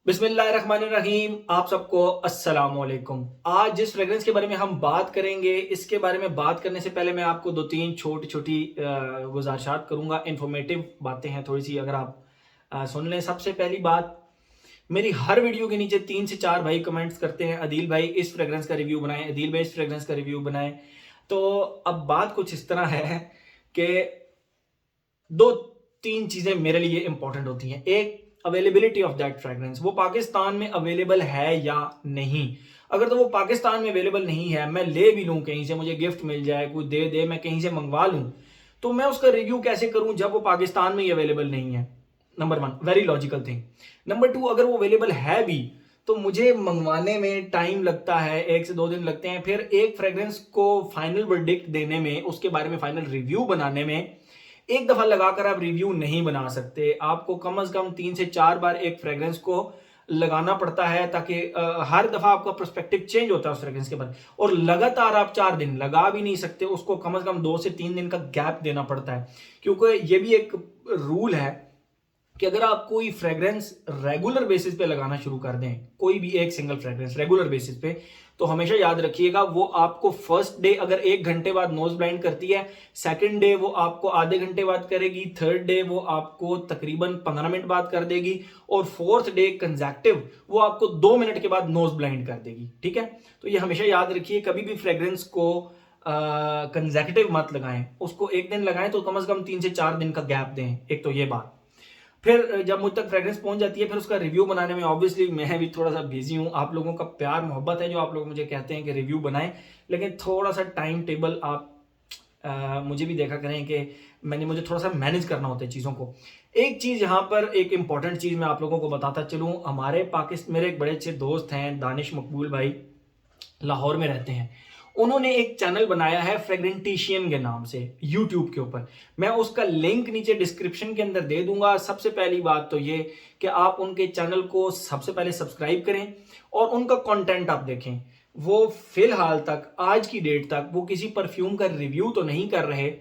बिस्मिल्लाहिर्रहमानिर्रहीम। आप सबको अस्सलाम वालेकुम। आज जिस फ्रेग्रेंस के बारे में हम बात करेंगे, इसके बारे में बात करने से पहले मैं आपको दो तीन छोटी छोटी गुजारिशात करूंगा। इंफॉर्मेटिव बातें हैं थोड़ी सी, अगर आप सुन लें। सबसे पहली बात, मेरी हर वीडियो के नीचे 3 से 4 भाई कमेंट्स करते हैं, अदील भाई इस फ्रेग्रेंस का रिव्यू बनाएं, अदील भाई इस फ्रेग्रेंस का रिव्यू बनाएं। तो अब बात कुछ इस तरह है कि दो तीन चीजें मेरे लिए इंपॉर्टेंट होती हैं। एक, अवेलेबिलिटी ऑफ दैट फ्रेग्रेंस, वो पाकिस्तान में अवेलेबल है या नहीं। अगर तो वो पाकिस्तान में अवेलेबल नहीं है, मैं ले भी लूं कहीं से, मुझे गिफ्ट मिल जाए, कोई दे दे, मैं कहीं से मंगवा लूं, तो मैं उसका रिव्यू कैसे करूं जब वो पाकिस्तान में ही अवेलेबल नहीं है। Number one, very logical thing. Number two, अगर वो अवेलेबल है भी तो मुझे मंगवाने में टाइम लगता है, 1 से 2 दिन लगते हैं। फिर एक फ्रेग्रेंस को फाइनल वर्डिक्ट देने में, उसके बारे में फाइनल रिव्यू बनाने में, एक दफा लगाकर आप रिव्यू नहीं बना सकते। आपको कम से कम 3 से 4 बार एक फ्रेग्रेंस को लगाना पड़ता है, ताकि हर दफा आपका पर्सपेक्टिव चेंज होता है उस फ्रेग्रेंस के बारे में। और लगातार आप 4 दिन लगा भी नहीं सकते, उसको कम से कम 2 से 3 दिन का गैप देना पड़ता है। क्योंकि ये भी एक रूल है कि अगर आप कोई फ्रेग्रेंस रेगुलर बेसिस पे लगाना शुरू कर दें, कोई भी एक सिंगल फ्रेग्रेंस रेगुलर बेसिस पे, तो हमेशा याद रखिएगा वो आपको फर्स्ट डे अगर 1 घंटे बाद नोज ब्लाइंड करती है, सेकंड डे वो आपको आधे घंटे बाद करेगी, थर्ड डे वो आपको तकरीबन 15 मिनट बाद कर देगी, और फोर्थ डे कंजेक्टिव वो आपको 2 मिनट के बाद नोज ब्लाइंड कर देगी। ठीक है, तो ये हमेशा याद रखिए, कभी भी फ्रेग्रेंस को कंजेक्टिव मत लगाएं, उसको एक दिन लगाएं तो कम से कम 3 से 4 दिन का गैप दें। एक तो ये बात। फिर जब मुझ तक फ्रेग्रेंस पहुंच जाती है, फिर उसका रिव्यू बनाने में ऑब्वियसली मैं भी थोड़ा सा बिजी हूं। आप लोगों का प्यार मोहब्बत है जो आप लोग मुझे कहते हैं कि रिव्यू बनाएं, लेकिन थोड़ा सा टाइम टेबल आप मुझे भी देखा करें कि मुझे थोड़ा सा मैनेज करना होता है चीज़ों को। एक चीज़ यहाँ पर, एक इंपॉर्टेंट चीज़ मैं आप लोगों को बताता चलूँ। हमारे पाकिस्तान, मेरे एक बड़े अच्छे दोस्त हैं दानिश मकबूल भाई, लाहौर में रहते हैं। उन्होंने एक चैनल बनाया है फ्रेग्रेंटिशियन के नाम से, यूट्यूब के ऊपर। मैं उसका लिंक नीचे डिस्क्रिप्शन के अंदर दे दूंगा। सबसे पहली बात तो ये कि आप उनके चैनल को सबसे पहले सब्सक्राइब करें और उनका कंटेंट आप देखें। वो फिलहाल तक, आज की डेट तक, वो किसी परफ्यूम का रिव्यू तो नहीं कर रहे,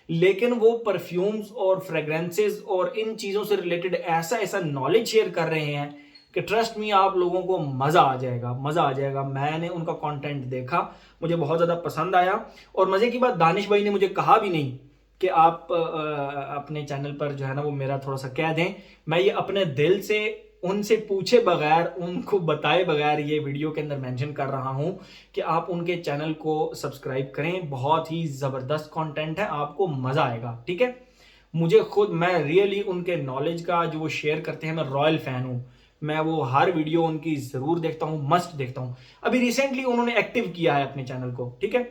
लेकिन वो परफ्यूम्स और फ्रेग्रेंसेस और इन चीज़ों से रिलेटेड ऐसा ऐसा नॉलेज शेयर कर रहे हैं कि ट्रस्ट मी, आप लोगों को मज़ा आ जाएगा, मज़ा आ जाएगा। मैंने उनका कंटेंट देखा, मुझे बहुत ज़्यादा पसंद आया। और मज़े की बात, दानिश भाई ने मुझे कहा भी नहीं कि आप अपने चैनल पर जो है ना वो मेरा थोड़ा सा कह दें। मैं ये अपने दिल से, उनसे पूछे बगैर, उनको बताए बगैर ये वीडियो के अंदर मेंशन कर रहा हूं कि आप उनके चैनल को सब्सक्राइब करें। बहुत ही ज़बरदस्त कंटेंट है, आपको मज़ा आएगा। ठीक है, मुझे खुद, मैं रियली उनके नॉलेज का जो वो शेयर करते हैं, मैं रॉयल फैन हूँ। मैं वो हर वीडियो उनकी जरूर देखता हूँ, मस्ट देखता हूँ। अभी रिसेंटली उन्होंने एक्टिव किया है अपने चैनल को। ठीक है,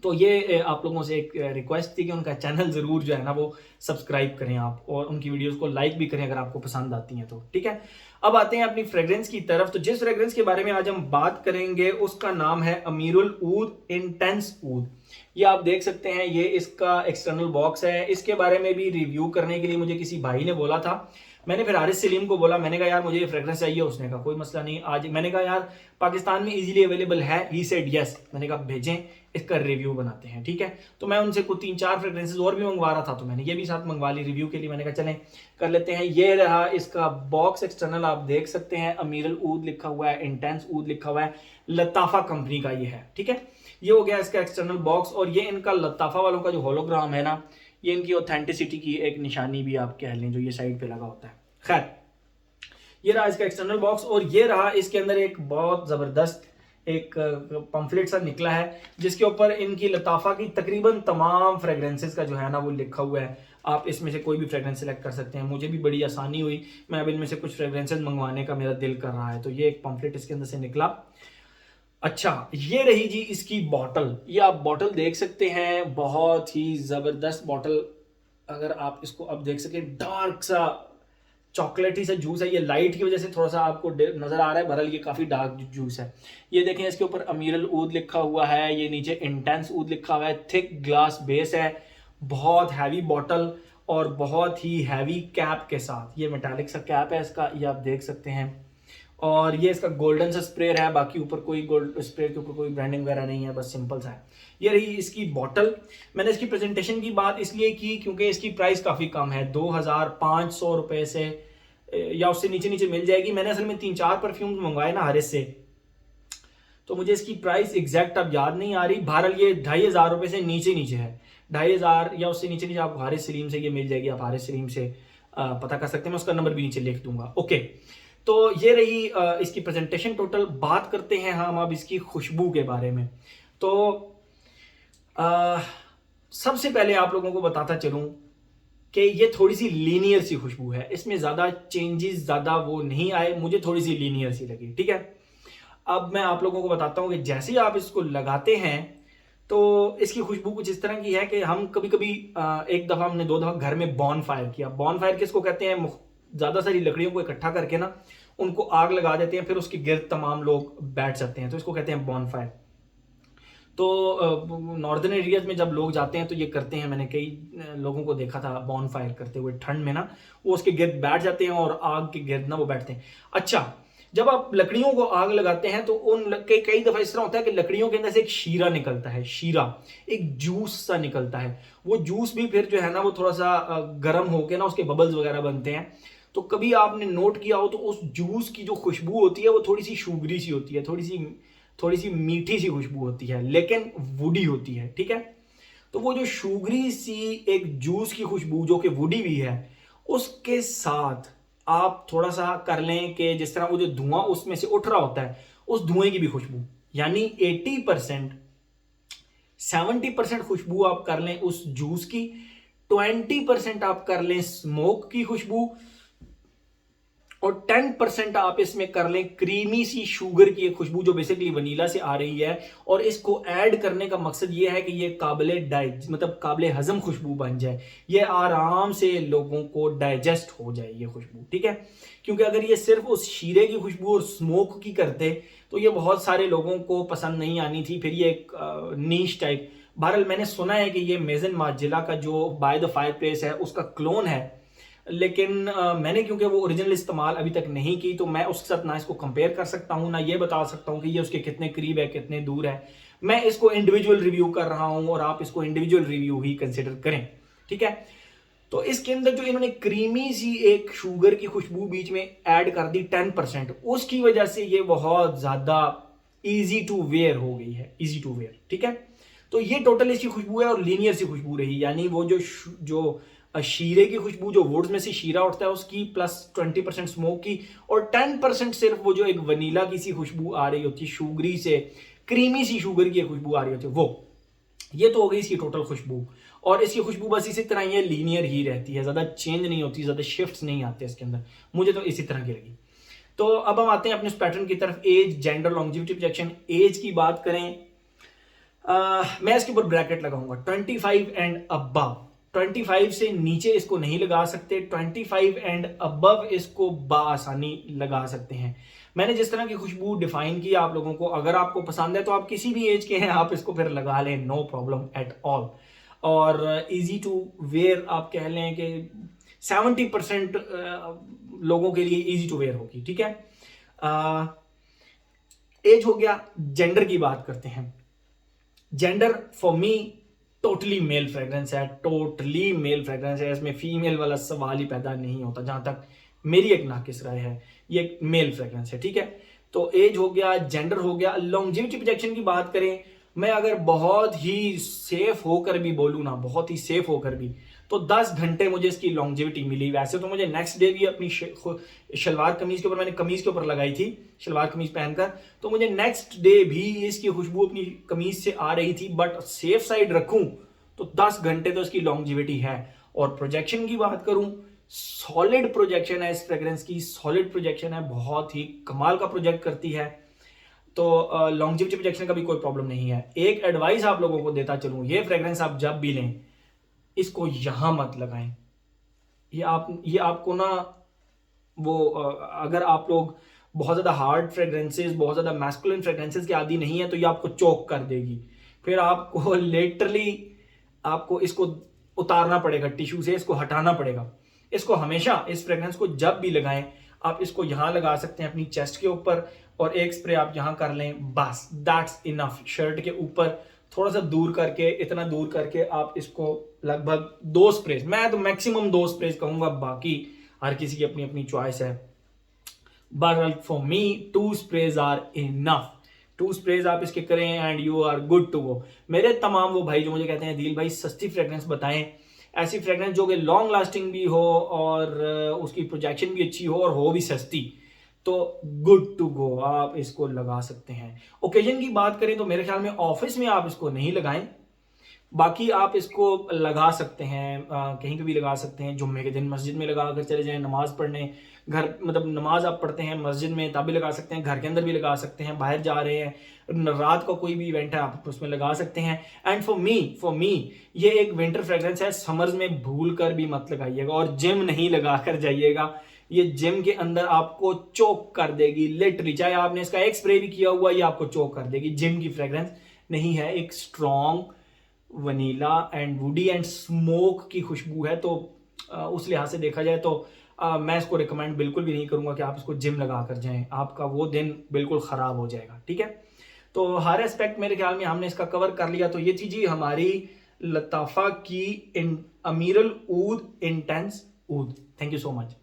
तो ये आप लोगों से एक रिक्वेस्ट थी कि उनका चैनल जरूर जो है ना वो सब्सक्राइब करें आप, और उनकी वीडियोस को लाइक भी करें अगर आपको पसंद आती हैं तो। ठीक है, अब आते हैं अपनी फ्रेग्रेंस की तरफ। तो जिस फ्रेग्रेंस के बारे में आज हम बात करेंगे उसका नाम है अमीरुल ऊद इंटेंस ऊद। ये आप देख सकते हैं, ये इसका एक्सटर्नल बॉक्स है। इसके बारे में भी रिव्यू करने के लिए मुझे किसी भाई ने बोला था। मैंने फिर हारिस सलीम को बोला, मैंने कहा यार मुझे ये फ्रेग्रेंस चाहिए। उसने कहा कोई मसला नहीं, आज। मैंने कहा यार पाकिस्तान में इजीली अवेलेबल है, ही सेड यस। मैंने कहा भेजें, इसका रिव्यू बनाते हैं। ठीक है, तो मैं उनसे कुछ 3 4 फ्रेग्रेंसेस और भी मंगवा रहा था, तो मैंने ये भी साथ मंगवा ली रिव्यू के लिए। मैंने कहा चलें कर लेते हैं। ये रहा इसका बॉक्स एक्सटर्नल, आप देख सकते हैं अमीरुल ऊद लिखा हुआ है, इंटेंस ऊद लिखा हुआ है, लताफा कंपनी का ये है। ठीक है, ये हो गया इसका एक्सटर्नल बॉक्स। और ये इनका लताफा वालों का जो होलोग्राम है ना, ये इनकी ऑथेंटिसिटी की एक निशानी भी आप कह लें, जो ये साइड पे लगा होता है। खैर, ये रहा इसका एक्सटर्नल बॉक्स। और ये रहा इसके अंदर एक बहुत जबरदस्त एक पंफलेट सा निकला है, जिसके ऊपर इनकी लताफा की तकरीबन तमाम फ्रेग्रेंसेस का जो है ना वो लिखा हुआ है। आप इसमें से कोई भी फ्रेग्रेंस सेलेक्ट कर सकते हैं। मुझे भी बड़ी आसानी हुई, मैं अब इनमें से कुछ फ्रेग्रेंसेस मंगवाने का मेरा दिल कर रहा है, तो ये एक पंफलेट इसके अंदर से निकला। अच्छा, ये रही जी इसकी बॉटल। ये आप बॉटल देख सकते हैं, बहुत ही जबरदस्त बॉटल। अगर आप इसको अब देख सके, डार्क सा चॉकलेटी सा जूस है। ये लाइट की वजह से थोड़ा सा आपको नजर आ रहा है, बहरहाल ये काफी डार्क जूस है। ये देखें, इसके ऊपर अमीरुल ऊद लिखा हुआ है, ये नीचे इंटेंस ऊद लिखा हुआ है। थिक ग्लास बेस है, बहुत हैवी बॉटल और बहुत ही हैवी कैप के साथ। ये मेटालिक सा कैप है इसका, ये आप देख सकते हैं। और ये इसका गोल्डन सा स्प्रे है, बाकी ऊपर कोई गोल्ड स्प्रे के ऊपर कोई ब्रांडिंग वगैरह नहीं है, बस सिंपल सा है। ये रही इसकी बॉटल। मैंने इसकी प्रेजेंटेशन की बात इसलिए की क्योंकि इसकी प्राइस काफ़ी कम है, 2500 रुपये से या उससे नीचे नीचे मिल जाएगी। मैंने असल में 3-4 परफ्यूम्स मंगवाए ना हारिस से, तो मुझे इसकी प्राइस एग्जैक्ट अब याद नहीं आ रही। बहरहाल ये 2,500 रुपये से नीचे नीचे है, 2,500 या उससे नीचे नीचे आपको हारिस सलीम से ये मिल जाएगी। आप हारिस सलीम से पता कर सकते हैं, मैं उसका नंबर भी नीचे लिख दूंगा। ओके, तो ये रही इसकी प्रेजेंटेशन टोटल। बात करते हैं हम अब इसकी खुशबू के बारे में। तो सबसे पहले आप लोगों को बताता चलूं कि ये थोड़ी सी लीनियर सी खुशबू है, इसमें ज़्यादा चेंजेस ज़्यादा वो नहीं आए, मुझे थोड़ी सी लीनियर सी लगी। ठीक है, अब मैं आप लोगों को बताता हूँ कि जैसे ही आप इसको लगाते हैं तो इसकी खुशबू कुछ इस तरह की है कि हम कभी कभी एक दफ़ा हमने 2 दफ़ा घर में बॉन फायर किया। बॉन फायर किसको कहते हैं? ज़्यादा सारी लकड़ियों को इकट्ठा करके ना उनको आग लगा देते हैं, फिर उसके गिर्द तमाम लोग बैठ जाते हैं, तो इसको कहते हैं बॉन फायर। तो नॉर्दर्न एरियाज में जब लोग जाते हैं तो ये करते हैं, मैंने कई लोगों को देखा था बॉन फायर करते हुए ठंड में ना, वो उसके गिर्द बैठ जाते हैं और आग के गिर्द ना वो बैठते हैं। अच्छा, जब आप लकड़ियों को आग लगाते हैं तो उन कई दफा इस तरह होता है कि लकड़ियों के अंदर से एक शीरा निकलता है, शीरा एक जूस सा निकलता है। वो जूस भी फिर जो है ना वो थोड़ा सा गर्म होके ना उसके बबल्स वगैरह बनते हैं। तो कभी आपने नोट किया हो तो उस जूस की जो खुशबू होती है वो थोड़ी सी शुगरी सी होती है, थोड़ी सी मीठी सी खुशबू होती है, लेकिन वुडी होती है। ठीक है, तो वो जो शुगरी सी एक जूस की खुशबू जो कि वुडी भी है, उसके साथ आप थोड़ा सा कर लें कि जिस तरह वो जो धुआं उसमें से उठ रहा होता है, उस धुएं की भी खुशबू, यानी 80% 70% खुशबू आप कर लें उस जूस की, 20% आप कर लें स्मोक की खुशबू, और 10% आप इसमें कर लें क्रीमी सी शुगर की एक खुशबू जो बेसिकली वनीला से आ रही है। और इसको ऐड करने का मकसद ये है कि ये काबिले मतलब काबिले हजम खुशबू बन जाए, ये आराम से लोगों को डाइजेस्ट हो जाए ये खुशबू। ठीक है, क्योंकि अगर ये सिर्फ उस शीरे की खुशबू और स्मोक की करते तो ये बहुत सारे लोगों को पसंद नहीं आनी थी, फिर ये एक नीश टाइप। बहरहाल मैंने सुना है कि ये मेजन मार्जिला का जो बाय द फायर प्लेस है उसका क्लोन है, लेकिन मैंने क्योंकि वो ओरिजिनल इस्तेमाल अभी तक नहीं की, तो मैं उसके साथ ना इसको कंपेयर कर सकता हूँ ना ये बता सकता हूँ कि ये उसके कितने करीब है कितने दूर है। मैं इसको इंडिविजुअल रिव्यू कर रहा हूँ और आप इसको इंडिविजुअल रिव्यू ही कंसिडर करें। ठीक है, तो इसके अंदर जो इन्होंने क्रीमी सी एक शुगर की खुशबू बीच में ऐड कर दी 10%, उसकी वजह से ये बहुत ज्यादा इजी टू वेयर हो गई है, इजी टू वेयर। ठीक है, तो ये टोटल इसकी खुशबू है और लीनियर सी खुशबू रही, यानी वो जो शीरे की खुशबू जो वुड्स में से शीरा उठता है उसकी, प्लस 20% स्मोक की, और 10% सिर्फ वो जो एक वनीला की सी खुशबू आ रही होती है, शुगरी से क्रीमी सी शुगर की खुशबू आ रही होती है वो। ये तो हो गई इसकी टोटल खुशबू, और इसकी खुशबू बस इसी तरह ये लीनियर ही रहती है, ज्यादा चेंज नहीं होती, ज्यादा शिफ्ट्स नहीं आते इसके अंदर, मुझे तो इसी तरह की लगी। तो अब हम आते हैं अपने उस पैटर्न की तरफ, age, gender, longevity, projection. Age की बात करें, मैं इसके ऊपर ब्रैकेट लगाऊंगा 25 एंड अबव। 25 से नीचे इसको नहीं लगा सकते, 25 एंड अबव इसको बासानी लगा सकते हैं। मैंने जिस तरह की खुशबू डिफाइन की आप लोगों को, अगर आपको पसंद है तो आप किसी भी एज के हैं आप इसको फिर लगा लें, नो प्रॉब्लम एट ऑल। और इजी टू वेयर आप कह लें कि 70% लोगों के लिए इजी टू वेयर होगी। ठीक है, एज हो गया। जेंडर की बात करते हैं। Gender for me totally male fragrance है, टोटली मेल फ्रेग्रेंस है, इसमें फीमेल वाला सवाल ही पैदा नहीं होता, जहां तक मेरी एक नाकिस राय है, ये एक मेल फ्रेग्रेंस है। ठीक है, तो एज हो गया, जेंडर हो गया। लॉन्जिविटी प्रोजेक्शन की बात करें, मैं अगर बहुत ही सेफ होकर भी बोलूँ ना, बहुत ही सेफ होकर भी, तो 10 घंटे मुझे इसकी लॉन्जिविटी मिली। वैसे तो मुझे नेक्स्ट डे भी अपनी शलवार कमीज के ऊपर, मैंने कमीज के ऊपर लगाई थी शलवार कमीज पहनकर, तो मुझे नेक्स्ट डे भी इसकी खुशबू अपनी कमीज से आ रही थी, बट सेफ साइड रखूं तो 10 घंटे तो इसकी लॉन्जिविटी है। और प्रोजेक्शन की बात करूं, सॉलिड प्रोजेक्शन है इस फ्रेग्रेंस की, सॉलिड प्रोजेक्शन है, बहुत ही कमाल का प्रोजेक्ट करती है। तो लॉन्जिविटी प्रोजेक्शन का भी कोई प्रॉब्लम नहीं है। एक एडवाइस आप लोगों को देता चलूं, ये फ्रेग्रेंस आप जब भी लें इसको यहां मत लगाएं। ये आपको ना वो अगर आप लोग बहुत ज्यादा हार्ड फ्रेग्रेंसेस, बहुत ज्यादा मैस्कुलिन फ्रेग्रेंसेस के आदी नहीं है तो ये आपको चोक कर देगी, फिर आपको लिटरली आपको इसको उतारना पड़ेगा टिश्यू से, इसको हटाना पड़ेगा। इसको हमेशा, इस फ्रेग्रेंस को जब भी लगाएं आप इसको यहां लगा सकते हैं अपनी चेस्ट के ऊपर, और एक स्प्रे आप यहां कर लें, बस दैट्स इनफ। शर्ट के ऊपर थोड़ा सा दूर करके, इतना दूर करके आप इसको लगभग 2 स्प्रे, मैं तो मैक्सिमम 2 स्प्रे कहूंगा, बाकी हर किसी की अपनी अपनी चॉइस है। बहरहाल for me 2 sprays are enough. 2 sprays आप इसके करें and you are good to go. मेरे तमाम वो भाई जो मुझे कहते हैं दिल भाई सस्ती फ्रेग्रेंस बताएं, ऐसी फ्रेग्रेंस जो कि लॉन्ग लास्टिंग भी हो और उसकी प्रोजेक्शन भी अच्छी हो और हो भी सस्ती, तो गुड टू गो, आप इसको लगा सकते हैं। ओकेजन की बात करें तो मेरे ख्याल में ऑफिस में आप इसको नहीं लगाएं, बाकी आप इसको लगा सकते हैं, कहीं पे भी लगा सकते हैं। जुम्मे के दिन मस्जिद में लगा कर चले जाएं, नमाज पढ़ने, घर मतलब नमाज आप पढ़ते हैं मस्जिद में तब भी लगा सकते हैं, घर के अंदर भी लगा सकते हैं, बाहर जा रहे हैं, रात का कोई भी इवेंट है आप उसमें लगा सकते हैं। एंड फॉर मी ये एक विंटर फ्रेग्रेंस है, समर्स में भूल कर भी मत लगाइएगा और जिम नहीं लगा कर जाइएगा। ये जिम के अंदर आपको चोक कर देगी लिटरली, चाहे आपने इसका एक स्प्रे भी किया हुआ, ये आपको चोक कर देगी। जिम की फ्रेग्रेंस नहीं है, एक strong vanilla and woody and smoke की खुशबू है। तो उस लिहाज से देखा जाए तो मैं इसको रिकमेंड बिल्कुल भी नहीं करूंगा कि आप इसको जिम लगा कर जाएं, आपका वो दिन बिल्कुल खराब हो जाएगा। ठीक है, तो हर एस्पेक्ट मेरे ख्याल में हमने इसका कवर कर लिया। तो ये थी जी हमारी लताफा की Ameer Al oud intense oud. Thank you so much.